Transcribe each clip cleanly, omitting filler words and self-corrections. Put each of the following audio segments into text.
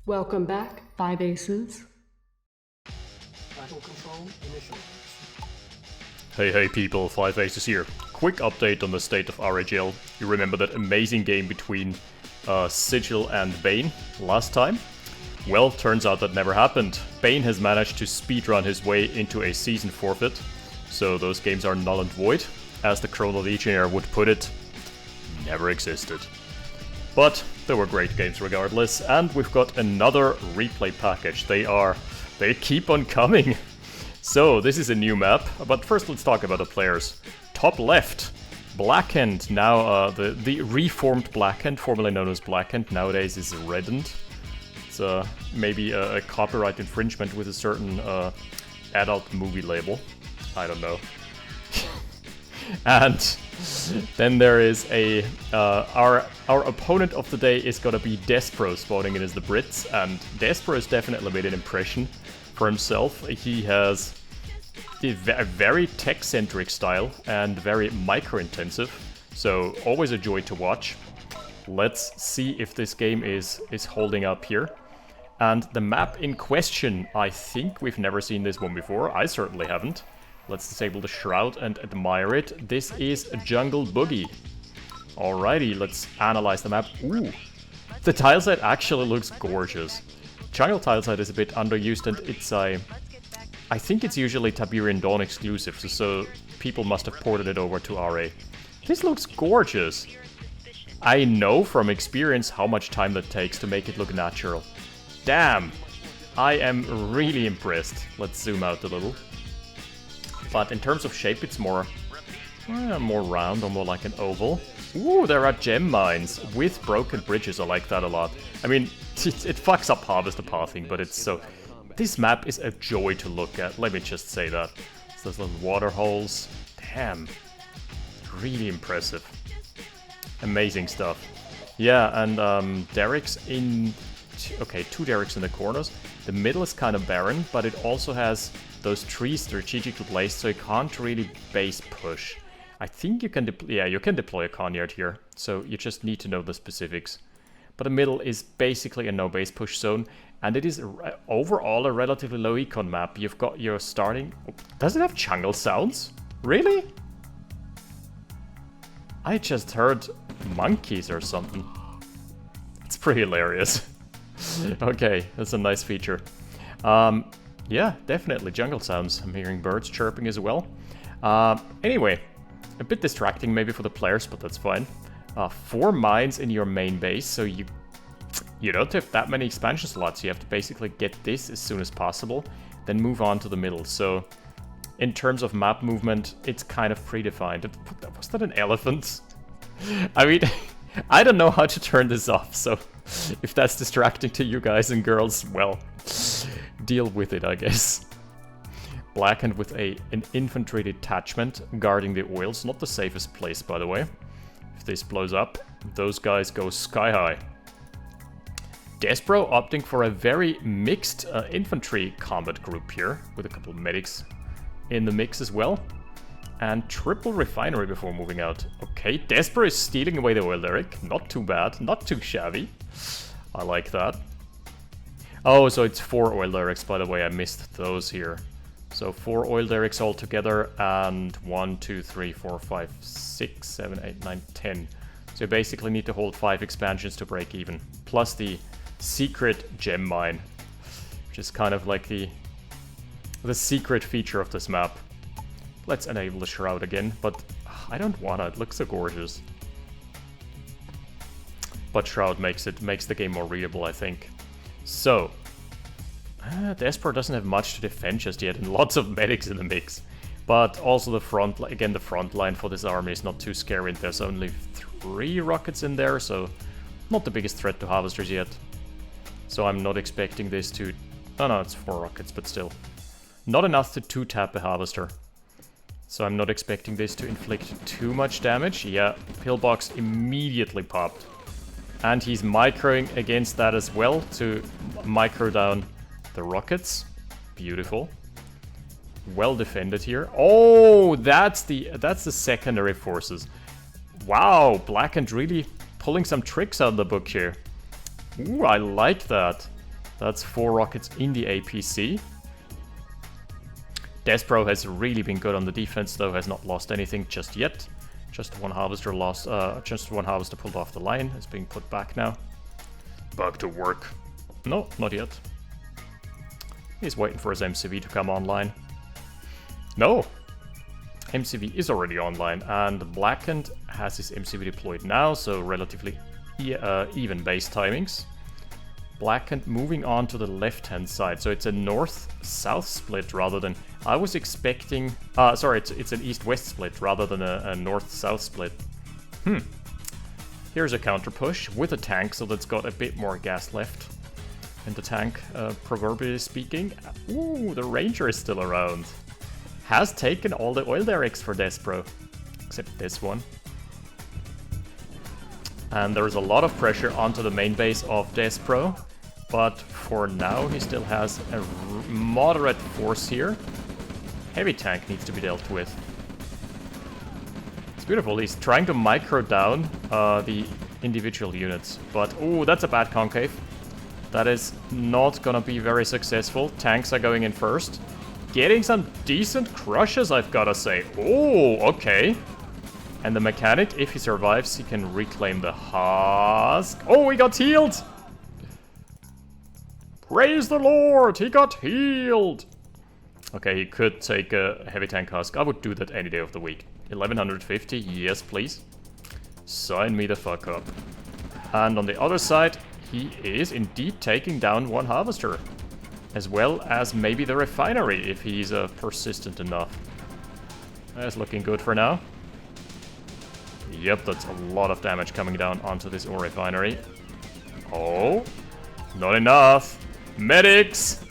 Welcome back, 5 Aces. Battle control initialized. Hey people, 5 Aces here. Quick update on the state of RAGL. You remember that amazing game between Sigil and Bane last time? Well, turns out that never happened. Bane has managed to speedrun his way into a season forfeit, so those games are null and void. As the Chrono Legionnaire would put it, never existed. But they were great games regardless, and we've got another replay package. They keep on coming. So this is a new map, but first let's talk about the players. Top left, Blackened, now the reformed Blackened, formerly known as Blackened, nowadays is Reddened. It's maybe a copyright infringement with a certain adult movie label. I don't know. And then there is our opponent of the day is gonna be Despro, spawning in as the Brits, and Despro has definitely made an impression for himself. He has a very tech-centric style and very micro-intensive, so always a joy to watch. Let's see if this game is holding up here. And the map in question, I think we've never seen this one before. I certainly haven't. Let's disable the shroud and admire it. This is Jungle Boogie. Alrighty, let's analyze the map. Ooh, the tileset actually looks gorgeous. Jungle tileset is a bit underused, and it's I think it's usually Tiberian Dawn exclusive, so people must have ported it over to RA. This looks gorgeous. I know from experience how much time that takes to make it look natural. Damn, I am really impressed. Let's zoom out a little. But in terms of shape, it's more round or more like an oval. Ooh, there are gem mines with broken bridges. I like that a lot. I mean, it fucks up Harvest the Pathing, but it's so... This map is a joy to look at, let me just say that. So those little water holes. Damn. Really impressive. Amazing stuff. Yeah, and derricks in... Okay, 2 derricks in the corners. The middle is kind of barren, but it also has those trees strategically placed, so you can't really base push. I think you can you can deploy a Conyard here, so you just need to know the specifics. But the middle is basically a no base push zone, and it is overall a relatively low econ map. You've got your starting... Does it have jungle sounds? Really? I just heard monkeys or something. It's pretty hilarious. Okay, that's a nice feature. Yeah, definitely jungle sounds. I'm hearing birds chirping as well. Anyway, a bit distracting maybe for the players, but that's fine. 4 mines in your main base, so you don't have that many expansion slots. You have to basically get this as soon as possible, then move on to the middle. So in terms of map movement, it's kind of predefined. Was that an elephant? I mean, I don't know how to turn this off, so if that's distracting to you guys and girls, well, deal with it, I guess. Blackened with an infantry detachment guarding the oils. Not the safest place, by the way. If this blows up, those guys go sky high. Despro opting for a very mixed infantry combat group here, with a couple of medics in the mix as well. And triple refinery before moving out. Okay, Despro is stealing away the oil derrick. Not too bad, not too shabby. I like that. Oh, so it's 4 oil derricks, by the way, I missed those here. So 4 oil derricks altogether, and 1, 2, 3, 4, 5, 6, 7, 8, 9, 10. So you basically need to hold 5 expansions to break even. Plus the secret gem mine, which is kind of like the secret feature of this map. Let's enable the shroud again, but I don't wanna, it looks so gorgeous. But shroud makes the game more readable, I think. So, Despro doesn't have much to defend just yet, and lots of medics in the mix. But also the front line for this army is not too scary, and there's only 3 rockets in there, so not the biggest threat to harvesters yet. So I'm not expecting this to... Oh no, it's 4 rockets, but still. Not enough to 2-tap a harvester. So I'm not expecting this to inflict too much damage. Yeah, pillbox immediately popped. And he's microing against that as well to micro down the rockets. Beautiful. Well defended here. Oh, that's the secondary forces. Wow, Blackened really pulling some tricks out of the book here. Ooh, I like that. That's 4 rockets in the APC. Despro has really been good on the defense, though, has not lost anything just yet. Just one harvester pulled off the line. It's being put back now. Back to work. No, not yet. He's waiting for his MCV to come online. No! MCV is already online, and Blackened has his MCV deployed now, so relatively even base timings. Blackened moving on to the left-hand side, so it's a north-south split rather than... I was expecting... sorry, it's an east-west split rather than a north-south split. Here's a counter-push with a tank, so that's got a bit more gas left in the tank, proverbially speaking. Ooh, the Ranger is still around. Has taken all the oil derricks for Despro, except this one. And there's a lot of pressure onto the main base of Despro, but for now he still has a moderate force here. Heavy tank needs to be dealt with. It's beautiful, he's trying to micro down the individual units, but oh, that's a bad concave. That is not gonna be very successful. Tanks are going in first. Getting some decent crushes, I've gotta say. Oh, okay. And the mechanic, if he survives, he can reclaim the husk. Oh, he got healed! Praise the Lord, he got healed! Okay, he could take a heavy tank husk. I would do that any day of the week. 1150, yes please. Sign me the fuck up. And on the other side, he is indeed taking down one harvester. As well as maybe the refinery, if he's persistent enough. That's looking good for now. Yep, that's a lot of damage coming down onto this ore refinery. Oh, not enough. Medics!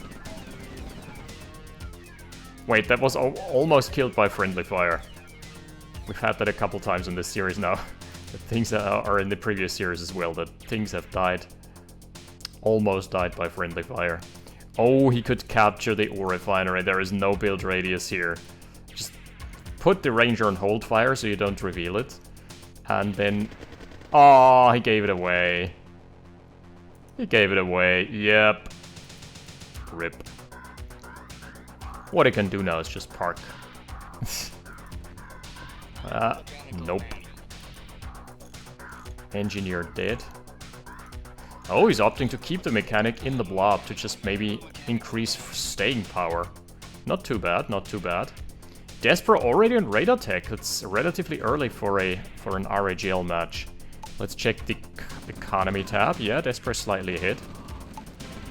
Wait, that was almost killed by friendly fire. We've had that a couple times in this series now. The things that are in the previous series as well, that things have died. Almost died by friendly fire. Oh, he could capture the ore refinery. There is no build radius here. Just put the Ranger on hold fire so you don't reveal it. And then... oh, he gave it away. He gave it away. Yep. Rip. What he can do now is just park. Nope. Engineer dead. Oh, he's opting to keep the mechanic in the blob to just maybe increase staying power. Not too bad, not too bad. Despro already on radar tech. It's relatively early for an RAGL match. Let's check the economy tab. Yeah, Despro slightly ahead.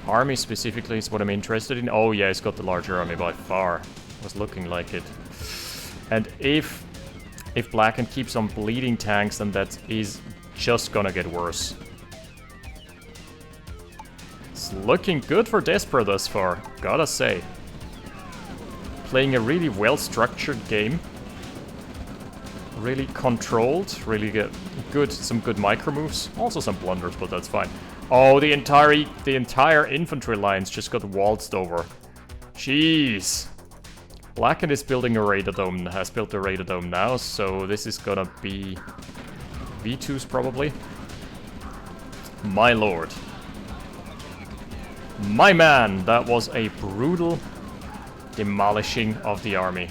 Army specifically is what I'm interested in. Oh yeah, he's got the larger army by far. Was looking like it. And if Blackened keeps on bleeding tanks, then that is just gonna get worse. It's looking good for Despro thus far, gotta say. Playing a really well-structured game. Really controlled, really good, some good micro moves. Also some blunders, but that's fine. Oh, the entire infantry lines just got waltzed over. Jeez. Blackened is building a radar dome, has built a radar dome now, so this is gonna be V2s probably. My lord. My man, that was a brutal demolishing of the army.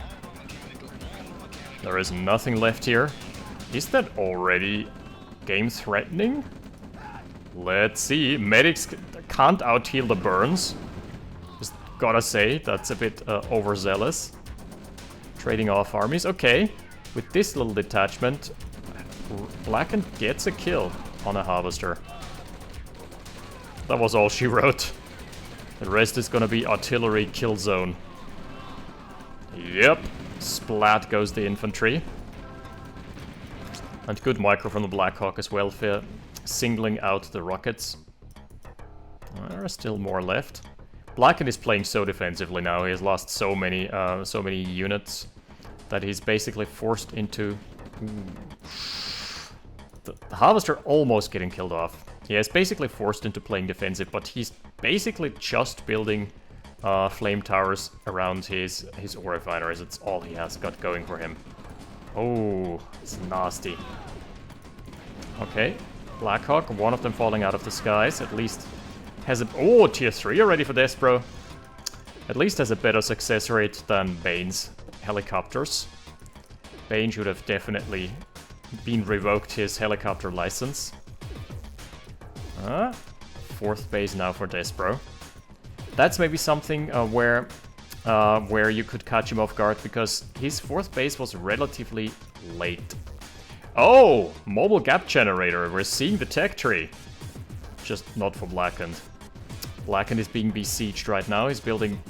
There is nothing left here. Is that already game threatening? Let's see. Medics can't out-heal the burns. Just gotta say, that's a bit overzealous. Trading off armies. Okay. With this little detachment, Blackened gets a kill on a harvester. That was all she wrote. The rest is gonna be artillery kill zone. Yep. Splat goes the infantry. And good micro from the Black Hawk as well for singling out the rockets. There are still more left. Blackened is playing so defensively now. He has lost so many units that he's basically forced into... The harvester almost getting killed off. He is basically forced into playing defensive, but he's basically just building flame towers around his ore refineries. It's all he has got going for him. Oh, it's nasty. Okay, Blackhawk, one of them falling out of the skies. At least Has a... Oh, tier 3 already for Despro. At least has a better success rate than Bane's helicopters. Bane should have definitely been revoked his helicopter license. 4th base now for Despro. That's maybe something where you could catch him off guard, because his 4th base was relatively late. Oh! Mobile gap generator. We're seeing the tech tree. Just not for Blackened. Blackened is being besieged right now. He's building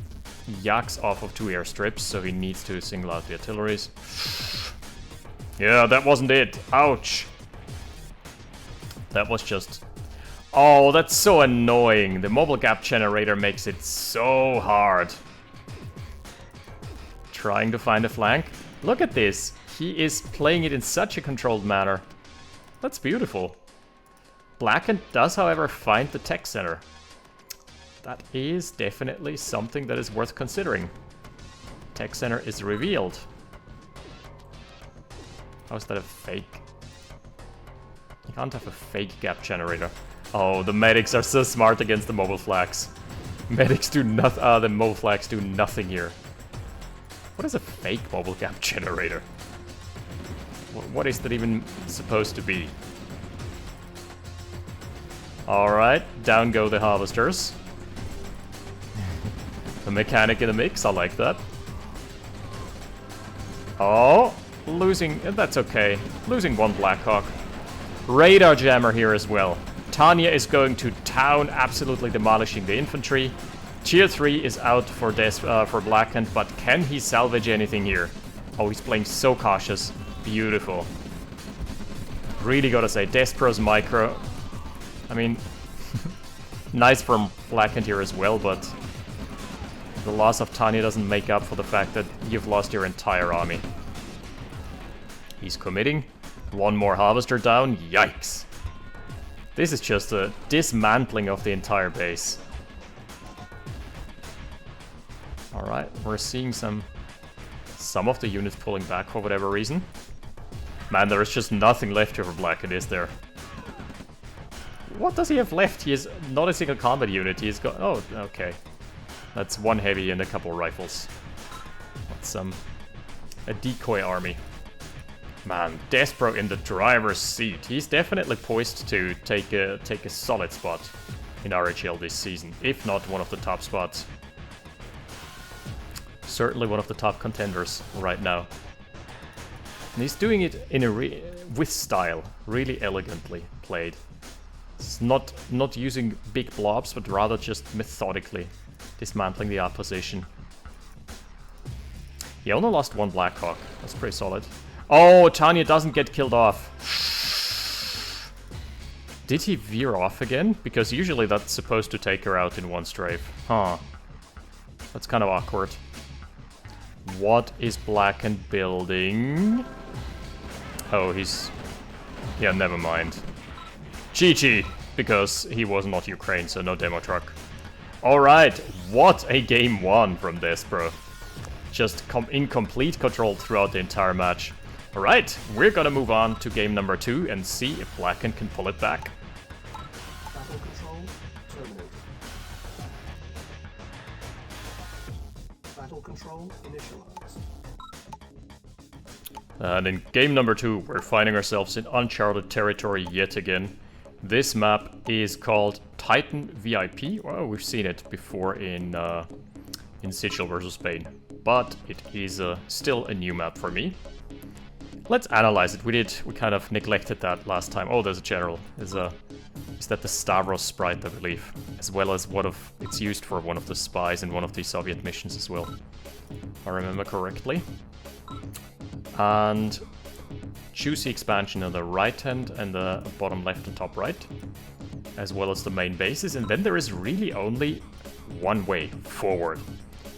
yaks off of 2 airstrips, so he needs to single out the artilleries. Yeah, that wasn't it. Ouch. That was just... Oh, that's so annoying. The mobile gap generator makes it so hard. Trying to find a flank. Look at this. He is playing it in such a controlled manner. That's beautiful. Blackened does, however, find the tech center. That is definitely something that is worth considering. Tech center is revealed. How is that a fake? You can't have a fake gap generator. Oh, the medics are so smart against the mobile flags. Medics do nothing. The mobile flags do nothing here. What is a fake mobile gap generator? What is that even supposed to be? Alright, down go the harvesters. The mechanic in the mix, I like that. Oh, losing, that's okay. Losing 1 Blackhawk. Radar jammer here as well. Tanya is going to town, absolutely demolishing the infantry. Tier 3 is out for Blackened, but can he salvage anything here? Oh, he's playing so cautious. Beautiful. Really gotta say, Despro's micro. I mean, nice from Blackened here as well, but the loss of Tanya doesn't make up for the fact that you've lost your entire army. He's committing. 1 more harvester down. Yikes. This is just a dismantling of the entire base. Alright, we're seeing some of the units pulling back for whatever reason. Man, there is just nothing left here for Blackened, is there? What does he have left? He has not a single combat unit. He's got... Oh, okay. That's 1 heavy and a couple rifles. That's a decoy army. Man, Despro in the driver's seat. He's definitely poised to take a solid spot in RAGL this season, if not one of the top spots. Certainly one of the top contenders right now. And he's doing it in with style, really elegantly played. It's not using big blobs, but rather just methodically dismantling the opposition. He only lost 1 Blackhawk. That's pretty solid. Oh, Tanya doesn't get killed off. Did he veer off again? Because usually that's supposed to take her out in 1 strafe. Huh. That's kind of awkward. What is Blackened building? Oh, he's... Yeah, never mind. GG, because he was not Ukraine, so no demo truck. Alright, what a game 1 from Despro. Just in complete control throughout the entire match. Alright, we're gonna move on to game number 2 and see if Blackened can pull it back. Battle control terminated. Battle control initialized. And in game number 2, we're finding ourselves in uncharted territory yet again. This map is called Titan VIP. Well, we've seen it before in Sigil vs. Spain, but it is still a new map for me. Let's analyze it. We kind of neglected that last time. Oh, there's a general. Is that the Stavros sprite, I believe, as well as it's used for one of the spies in one of the Soviet missions as well, if I remember correctly. And juicy expansion on the right hand and the bottom left and top right, as well as the main bases. And then there is really only one way forward.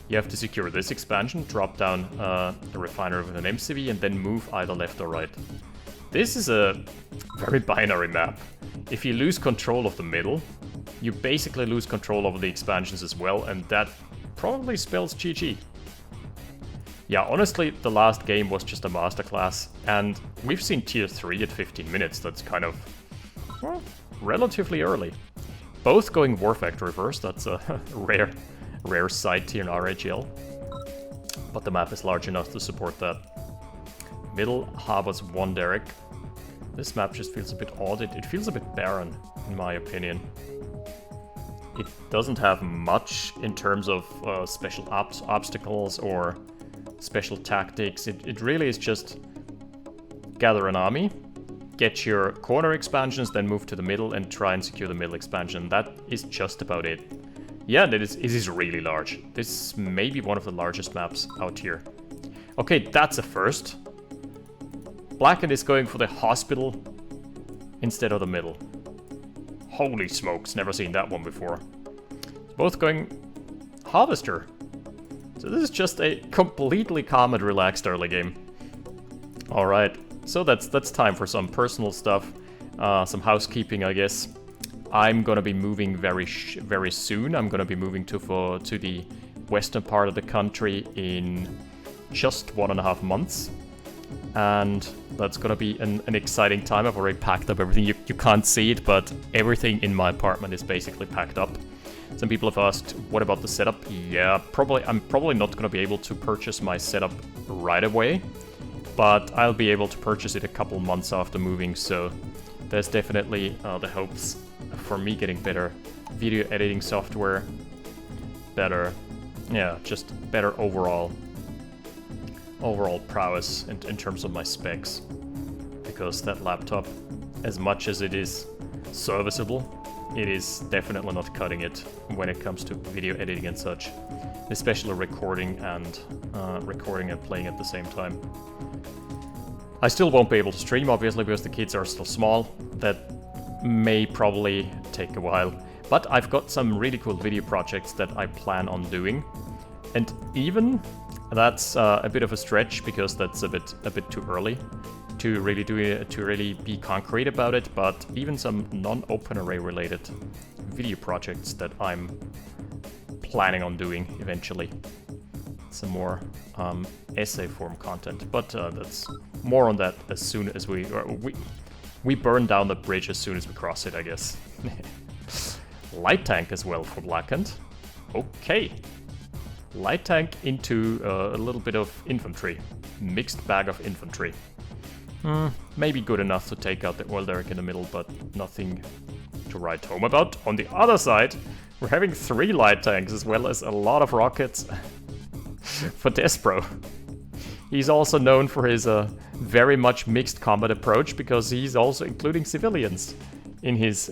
You have to secure this expansion, drop down a refinery with an MCV, and then move either left or right. This is a very binary map. If you lose control of the middle, you basically lose control over the expansions as well, and that probably spells GG. Yeah, honestly, the last game was just a masterclass, and we've seen tier 3 at 15 minutes. That's kind of, well, relatively early. both going War Factory first. That's a rare sight here in RAGL. But the map is large enough to support that. Middle harbors 1 derrick. This map just feels a bit odd. It feels a bit barren, in my opinion. It doesn't have much in terms of special obstacles or special tactics. It really is just gather an army, get your corner expansions, then move to the middle and try and secure the middle expansion. That is just about it. Yeah, it is really large. This may be one of the largest maps out here. Okay, that's a first. Blackened is going for the hospital instead of the middle. Holy smokes, never seen that one before. Both going Harvester. So this is just a completely calm and relaxed early game. Alright, so that's time for some personal stuff. Some housekeeping, I guess. I'm gonna be moving very soon. I'm gonna be moving to the western part of the country in just 1.5 months. And that's gonna be an exciting time. I've already packed up everything. You can't see it, but everything in my apartment is basically packed up. Some people have asked, what about the setup? Yeah, I'm probably not gonna be able to purchase my setup right away, but I'll be able to purchase it a couple months after moving, so there's definitely the hopes for me getting better video editing software, just better overall prowess in terms of my specs, because that laptop, as much as it is serviceable, it is definitely not cutting it when it comes to video editing and such, especially recording and playing at the same time. I still won't be able to stream, obviously, because the kids are still small. That may probably take a while, but I've got some really cool video projects that I plan on doing, and even that's a bit of a stretch because that's a bit too early to really be concrete about it. But even some non-OpenRA related video projects that I'm planning on doing eventually. Some more essay form content, but that's more on that as soon as we burn down the bridge as soon as we cross it, I guess. Light tank as well for Blackened. Okay. Light tank into a little bit of infantry. Mixed bag of infantry. Maybe good enough to take out the oil derrick in the middle, but nothing to write home about. On the other side, we're having 3 light tanks as well as a lot of rockets for Despro. He's also known for his very much mixed combat approach, because he's also including civilians in his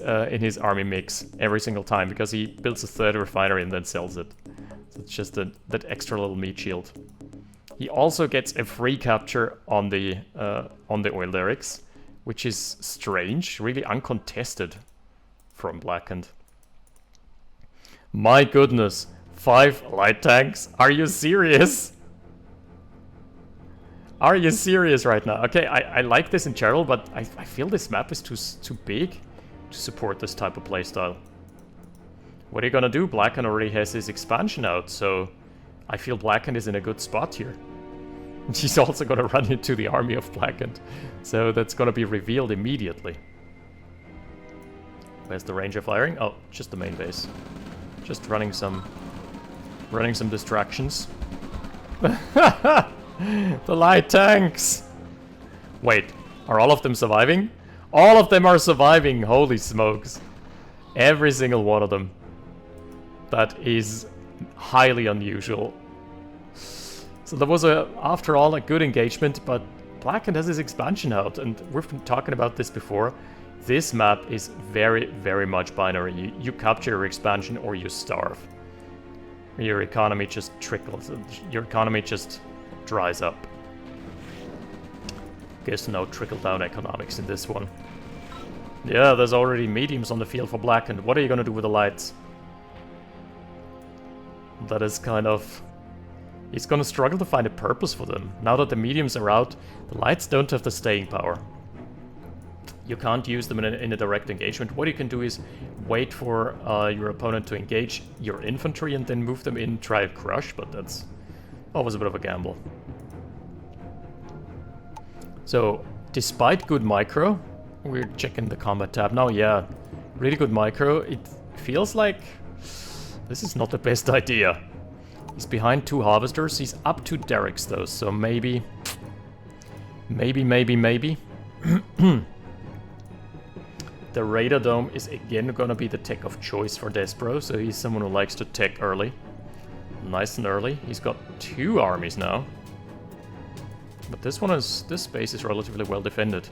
army mix every single time, because he builds a 3rd refinery and then sells it. So it's just that extra little meat shield. He also gets a free capture on the oil derricks, which is strange, really uncontested from Blackened. My goodness, 5 light tanks? Are you serious? Are you serious right now? Okay, I like this in general, but I feel this map is too big to support this type of playstyle. What are you gonna do? Blackened already has his expansion out, so I feel Blackened is in a good spot here. He's also gonna run into the army of Blackened, so that's gonna be revealed immediately. Where's the range of firing? Oh, just the main base. Just running some distractions. The light tanks! Wait, are all of them surviving? All of them are surviving! Holy smokes. Every single one of them. That is highly unusual. So that was, after all, a good engagement, but Blackened has his expansion out, and we've been talking about this before. This map is very, very much binary. You capture your expansion or you starve. Your economy just trickles. Your economy just dries up. Guess no trickle-down economics in this one. Yeah, there's already mediums on the field for Blackened. What are you gonna do with the lights? That is kind of... He's gonna struggle to find a purpose for them. Now that the mediums are out, the lights don't have the staying power. You can't use them in a direct engagement. What you can do is wait for your opponent to engage your infantry and then move them in, try to crush, but that's always a bit of a gamble. So, despite good micro, we're checking the combat tab now. Yeah, really good micro. feels like this is not the best idea. He's behind 2 harvesters. He's up to Derek's though, so maybe. The Radar Dome is again gonna be the tech of choice for Despro, so he's someone who likes to tech early. Nice and early. He's got 2 armies now. But this space is relatively well defended.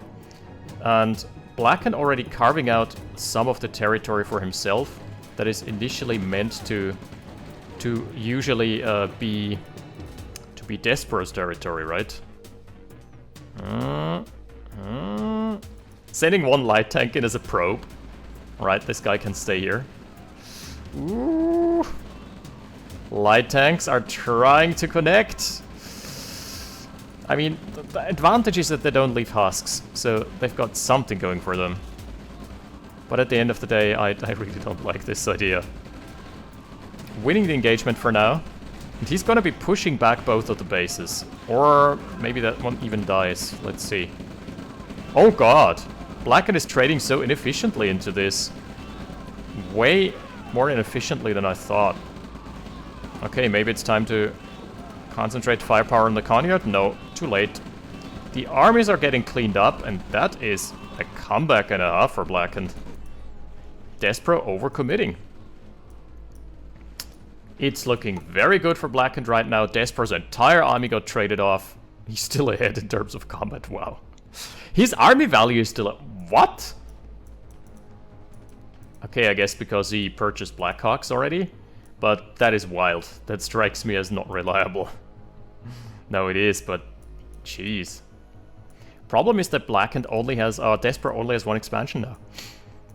And Blackened already carving out some of the territory for himself that is initially meant to usually be Despro's territory, right? Sending 1 light tank in as a probe. Alright, this guy can stay here. Ooh. Light tanks are trying to connect. I mean, the advantage is that they don't leave husks, so they've got something going for them. But at the end of the day, I really don't like this idea. Winning the engagement for now. And he's gonna be pushing back both of the bases. Or maybe that one even dies. Let's see. Oh god! Blackened is trading so inefficiently into this. Way more inefficiently than I thought. Okay, maybe it's time to concentrate firepower on the Coneyard? No, too late. The armies are getting cleaned up, and that is a comeback and a half for Blackened. Despro overcommitting. It's looking very good for Blackened right now. Despro's entire army got traded off. He's still ahead in terms of combat, wow. His army value is still at... What? Okay, I guess because he purchased Blackhawks already. But that is wild. That strikes me as not reliable. No, it is, but... Jeez. Problem is that Blackened only has... Despro only has 1 expansion now.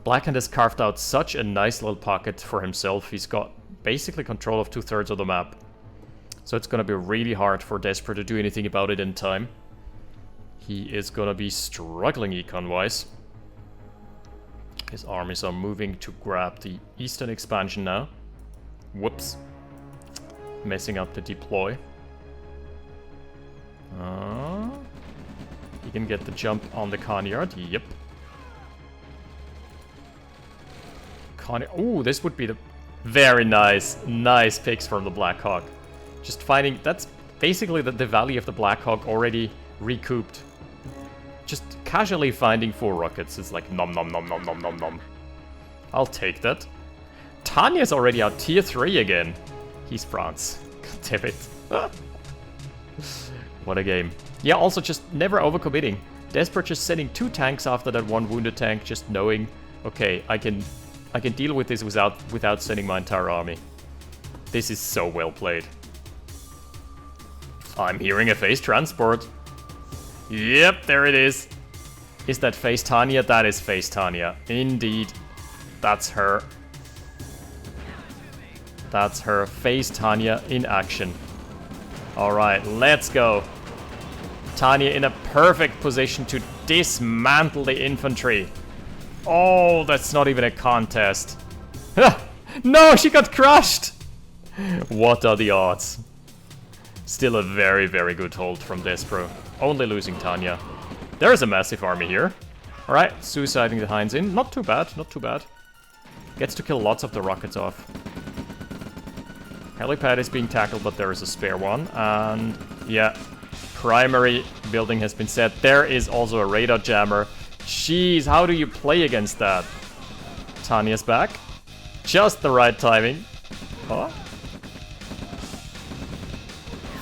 Blackened has carved out such a nice little pocket for himself. He's got basically control of 2/3 of the map. So it's gonna be really hard for Despro to do anything about it in time. He is gonna be struggling econ-wise. His armies are moving to grab the eastern expansion now. Whoops. Messing up the deploy. He can get the jump on the Coneyard. Yep. Ooh, this would be the... Very nice. Nice picks from the Blackhawk. Just finding... That's basically the value of the Blackhawk already recouped. Just casually finding 4 rockets is like nom nom nom nom nom nom nom. I'll take that. Tanya's already out tier 3 again. He's France. God damn it. What a game. Yeah, also just never overcommitting. Despro just sending 2 tanks after that 1 wounded tank, just knowing, okay, I can deal with this without sending my entire army. This is so well played. I'm hearing a phase transport. Yep, there it is. Is that phase Tanya? That is phase Tanya. Indeed. That's her. That's her. Phase Tanya in action. Alright, let's go. Tanya in a perfect position to dismantle the infantry. Oh, that's not even a contest. No, she got crushed! What are the odds? Still a very, very good hold from Despro. Only losing Tanya. There is a massive army here. Alright, suiciding the Heinz in. Not too bad, not too bad. Gets to kill lots of the rockets off. Helipad is being tackled, but there is a spare one. And yeah, primary building has been set. There is also a radar jammer. Jeez, how do you play against that? Tanya's back. Just the right timing. Oh.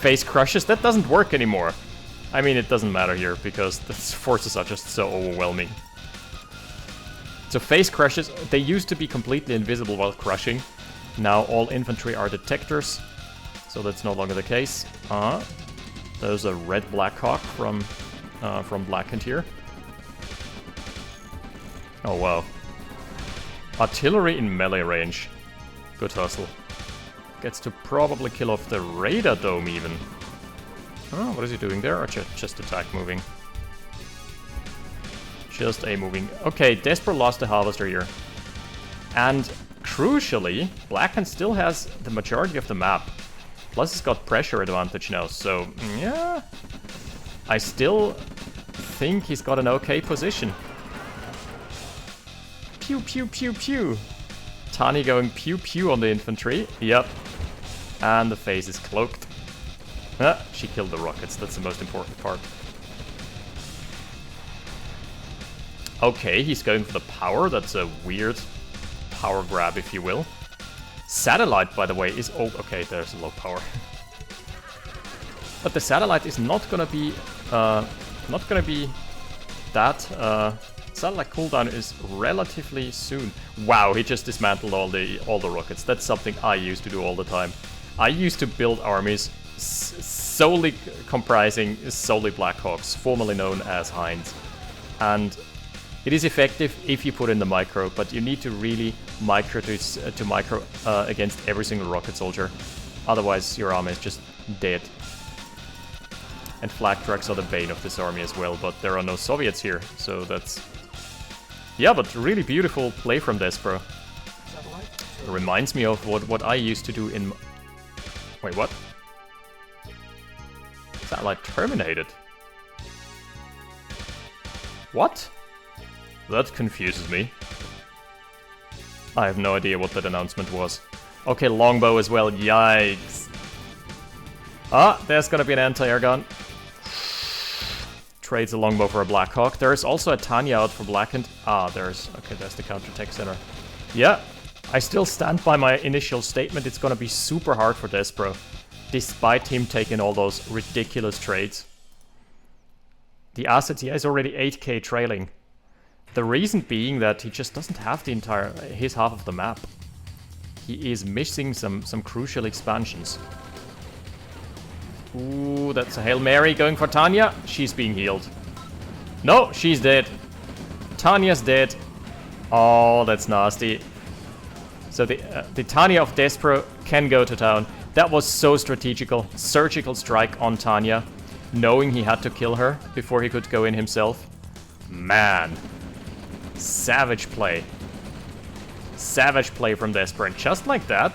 Face crushes? That doesn't work anymore. I mean, it doesn't matter here, because the forces are just so overwhelming. So face crushes, they used to be completely invisible while crushing. Now all infantry are detectors, so that's no longer the case. There's a red Blackhawk from Blackened here. Oh wow. Artillery in melee range. Good hustle. Gets to probably kill off the radar dome even. Oh, what is he doing there? Or just attack moving? Just a moving. Okay, Despro lost the harvester here. And crucially, Blackened still has the majority of the map. Plus he's got pressure advantage now, so yeah. I still think he's got an okay position. Pew pew pew pew. Tanya going pew pew on the infantry. Yep. And the phase is cloaked. She killed the rockets. That's the most important part. Okay, he's going for the power. That's a weird power grab, if you will. Satellite, by the way, is... Oh, okay, there's a low power. But the satellite is not gonna be... that... satellite cooldown is relatively soon. Wow, he just dismantled all the rockets. That's something I used to do all the time. I used to build armies solely comprising solely Blackhawks, formerly known as Hinds. And it is effective if you put in the micro, but you need to really micro to micro against every single rocket soldier. Otherwise, your army is just dead. And flak trucks are the bane of this army as well, but there are no Soviets here, so that's... Yeah, but really beautiful play from Despro. It reminds me of what I used to do in... Wait, what? Satellite terminated. What? That confuses me. I have no idea what that announcement was. Okay, longbow as well, yikes. Ah, there's gonna be an anti-air gun. Trades a longbow for a Blackhawk. There is also a Tanya out for Blackened. Ah, there's the counter-tech center. Yeah, I still stand by my initial statement. It's gonna be super hard for Despro, despite him taking all those ridiculous trades. The assets, he is already 8k trailing. The reason being that he just doesn't have his half of the map. He is missing some crucial expansions. Ooh, that's a Hail Mary going for Tanya. She's being healed. No, she's dead. Tanya's dead. Oh, that's nasty. So the Tanya of Despro can go to town. That was so strategical. Surgical strike on Tanya, knowing he had to kill her before he could go in himself. Man. Savage play. Savage play from Despro. And just like that,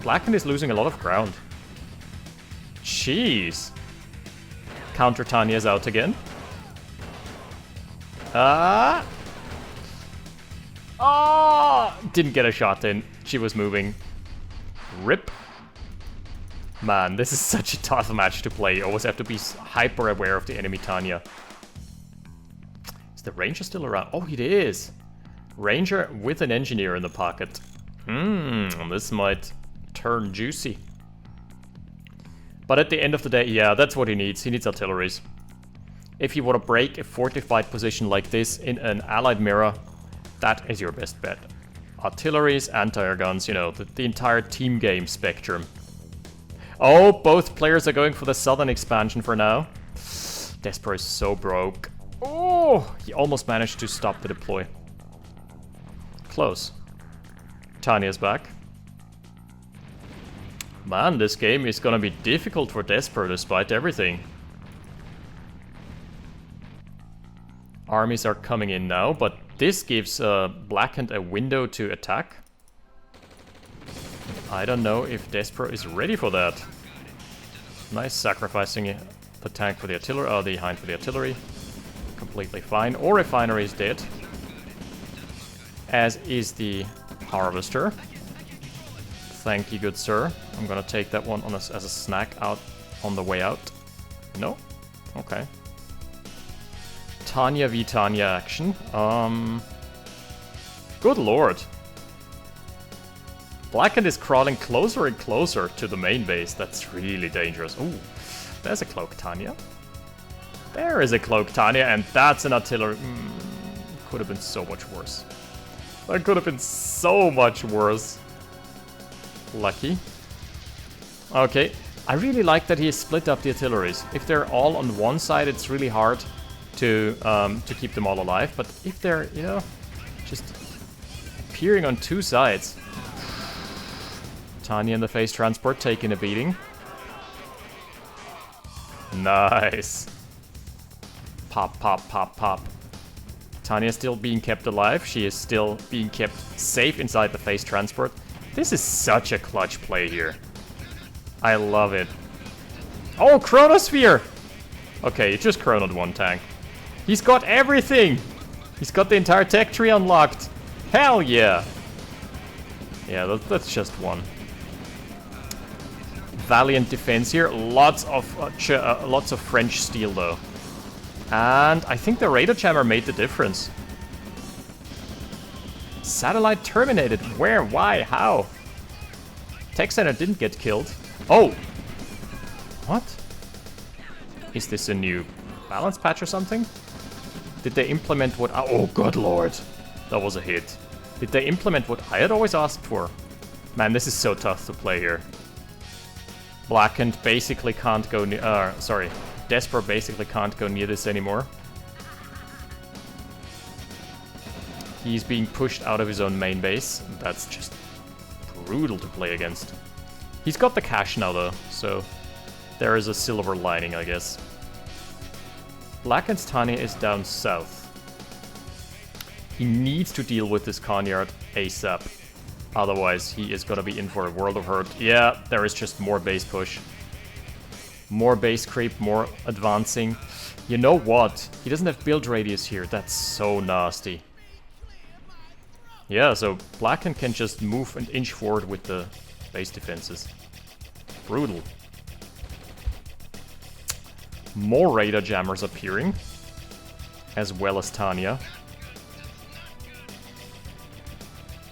Blackened is losing a lot of ground. Jeez. Counter Tanya's out again. Didn't get a shot in. She was moving. Rip. Man, this is such a tough match to play. You always have to be hyper aware of the enemy Tanya. Is the Ranger still around? Oh, it is. Ranger with an engineer in the pocket. This might turn juicy. But at the end of the day, yeah, that's what he needs. He needs artilleries. If you want to break a fortified position like this in an allied mirror, that is your best bet. Artilleries, anti-air guns, you know, the entire team game spectrum. Oh, both players are going for the southern expansion for now. Despro is so broke. Oh, he almost managed to stop the deploy. Close. Tanya's back. Man, this game is gonna be difficult for Despro despite everything. Armies are coming in now, but this gives Blackened a window to attack. I don't know if Despro is ready for that. Nice, sacrificing the tank for the artillery, the Hind for the artillery. Completely fine. Or refinery is dead. As is the harvester. Thank you, good sir. I'm gonna take that one on as a snack out on the way out. No? Okay. Tanya v Tanya action. Good lord. Blackened is crawling closer and closer to the main base. That's really dangerous. Ooh, there's a cloak Tanya. There is a cloak Tanya, and that's an artillery. Could have been so much worse. That could have been so much worse. Lucky. Okay, I really like that he has split up the artilleries. If they're all on one side, it's really hard to keep them all alive. But if they're, you know, just appearing on two sides. Tanya in the phase transport taking a beating. Nice. Pop, pop, pop, pop. Tanya is still being kept alive. She is still being kept safe inside the phase transport. This is such a clutch play here. I love it. Oh, Chronosphere! Okay, he just chronoed one tank. He's got everything! He's got the entire tech tree unlocked. Hell yeah! Yeah, that's just one. Valiant defense here. Lots of French steel though. And I think the radar jammer made the difference. Satellite terminated. Where? Why? How? Tech center didn't get killed. Oh! What? Is this a new balance patch or something? Did they implement what... Oh, good lord. That was a hit. Did they implement what I had always asked for? Man, this is so tough to play here. Blackened basically can't go near... sorry. Despro basically can't go near this anymore. He's being pushed out of his own main base. That's just brutal to play against. He's got the cash now though, so there is a silver lining, I guess. Blackened's Tanya is down south. He needs to deal with this Conyard ASAP. Otherwise, he is gonna be in for a world of hurt. Yeah, there is just more base push. More base creep, more advancing. You know what? He doesn't have build radius here. That's so nasty. Yeah, so Blackened can just move and inch forward with the base defenses. Brutal. More radar jammers appearing. As well as Tanya.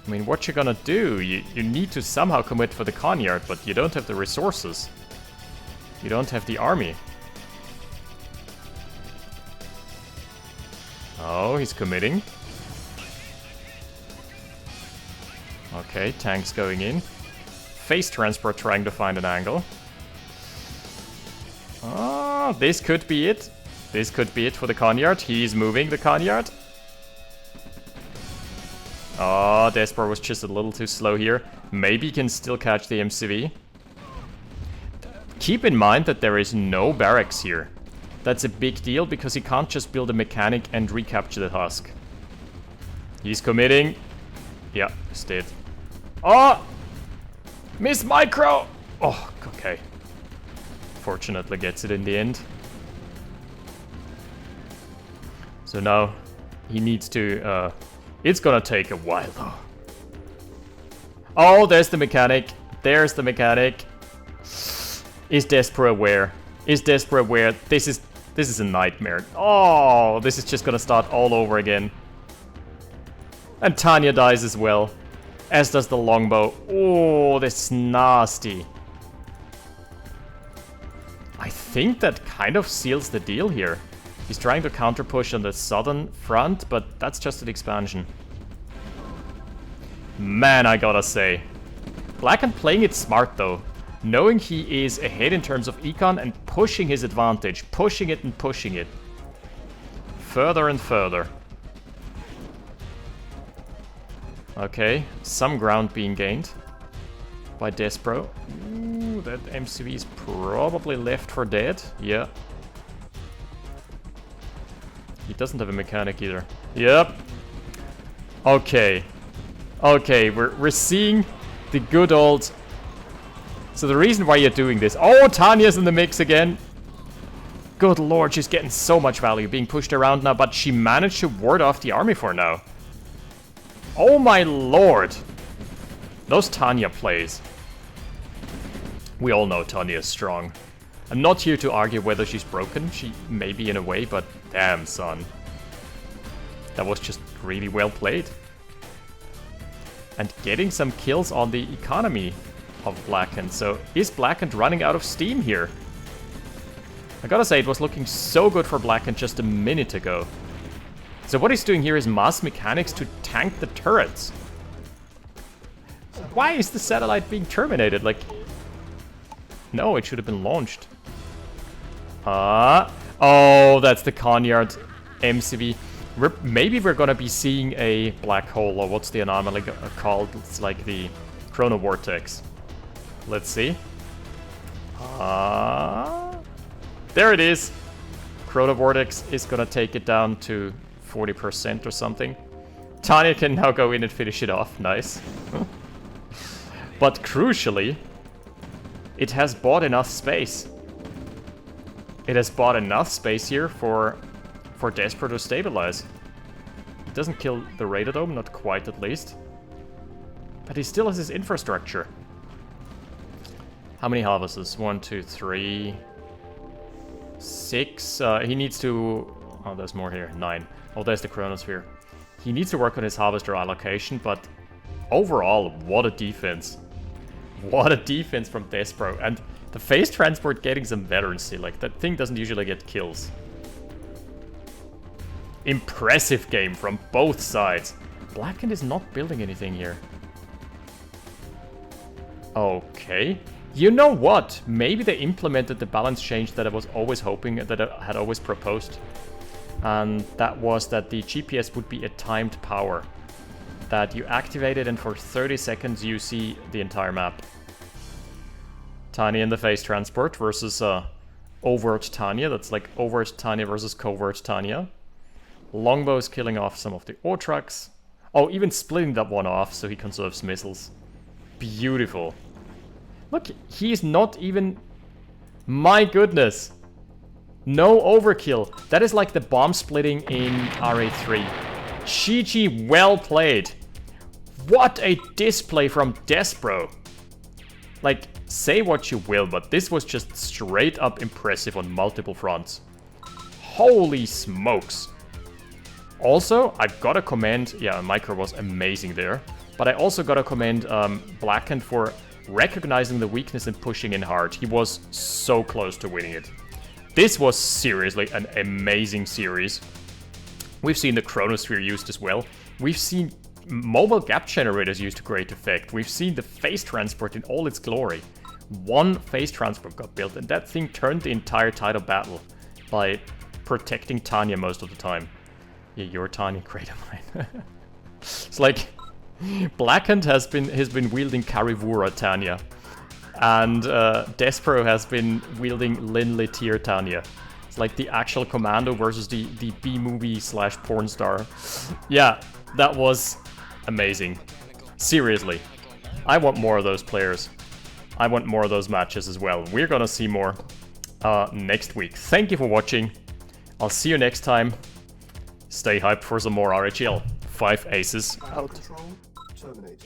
I mean, what you gonna do? You need to somehow commit for the Conyard, but you don't have the resources. You don't have the army. Oh, he's committing. Okay, tanks going in. Phase transport trying to find an angle. Oh, this could be it. This could be it for the Conyard. He's moving the Conyard. Oh, Despro was just a little too slow here. Maybe he can still catch the MCV. Keep in mind that there is no barracks here. That's a big deal because he can't just build a mechanic and recapture the husk. He's committing. Yeah, he's dead. Oh! Miss Micro! Oh, okay. Fortunately gets it in the end. So now he needs to... it's gonna take a while though. Oh, there's the mechanic. There's the mechanic. Is Despro aware? Is Despro aware? This is a nightmare. Oh, this is just gonna start all over again. And Tanya dies as well. As does the longbow. Oh, this is nasty. I think that kind of seals the deal here. He's trying to counter push on the southern front, but that's just an expansion. Man, I gotta say. Blackened playing it smart though. Knowing he is ahead in terms of econ and pushing his advantage. Pushing it and pushing it. Further and further. Okay, some ground being gained by Despro. Ooh, that MCV is probably left for dead. Yeah. He doesn't have a mechanic either. Yep. Okay. Okay, we're seeing the good old... So the reason why you're doing this... Oh, Tanya's in the mix again. Good lord, she's getting so much value being pushed around now, but she managed to ward off the army for now. Oh my lord. Those Tanya plays. We all know Tanya is strong. I'm not here to argue whether she's broken. She may be in a way, but damn, son. That was just really well played. And getting some kills on the economy of Blackened. So is Blackened running out of steam here? I gotta say, it was looking so good for Blackened just a minute ago. So what he's doing here is mass mechanics to tank the turrets. Why is the satellite being terminated? Like, no, it should have been launched. Oh, that's the Conyard MCV. Maybe we're gonna be seeing a black hole, or what's the anomaly called? It's like the Chrono Vortex. Let's see. There it is. Chrono Vortex is gonna take it down to 40% or something. Tanya can now go in and finish it off. Nice. But crucially, it has bought enough space. It has bought enough space here for Despro to stabilize. It doesn't kill the radar dome, not quite at least. But he still has his infrastructure. How many harvesters? 1, 2, 3... 6. He needs to... Oh, there's more here. 9. Oh, there's the Chronosphere. He needs to work on his harvester allocation, but overall, what a defense. What a defense from Despro. And the phase transport getting some veterancy. Like, that thing doesn't usually get kills. Impressive game from both sides. Blackened is not building anything here. Okay. You know what? Maybe they implemented the balance change that I was always hoping, that I had always proposed. And that was that the GPS would be a timed power. That you activate it and for 30 seconds you see the entire map. Tanya in the phase transport versus overt Tanya. That's like overt Tanya versus covert Tanya. Longbow's killing off some of the ore trucks. Oh, even splitting that one off so he conserves missiles. Beautiful. Look, he's not even... My goodness. No overkill. That is like the bomb splitting in RA3. GG, well played. What a display from Despro. Like, say what you will, but this was just straight up impressive on multiple fronts. Holy smokes. Also, I've got to commend... Yeah, Micro was amazing there. But I also got to commend Blackened for recognizing the weakness and pushing in hard. He was so close to winning it. This was seriously an amazing series. We've seen the Chronosphere used as well. We've seen mobile gap generators used to great effect. We've seen the phase transport in all its glory. One phase transport got built, and that thing turned the entire title battle by protecting Tanya most of the time. Yeah, your Tanya, great of mine. It's like Blackened has been wielding Karivura Tanya, and Despro has been wielding Lin Litier Tanya. It's like the actual commando versus the B-movie / porn star. Yeah, that was amazing. Seriously, I want more of those players. I want more of those matches as well. We're gonna see more next week. Thank you for watching. I'll see you next time. Stay hyped for some more RHL. 5 aces out. Control terminated.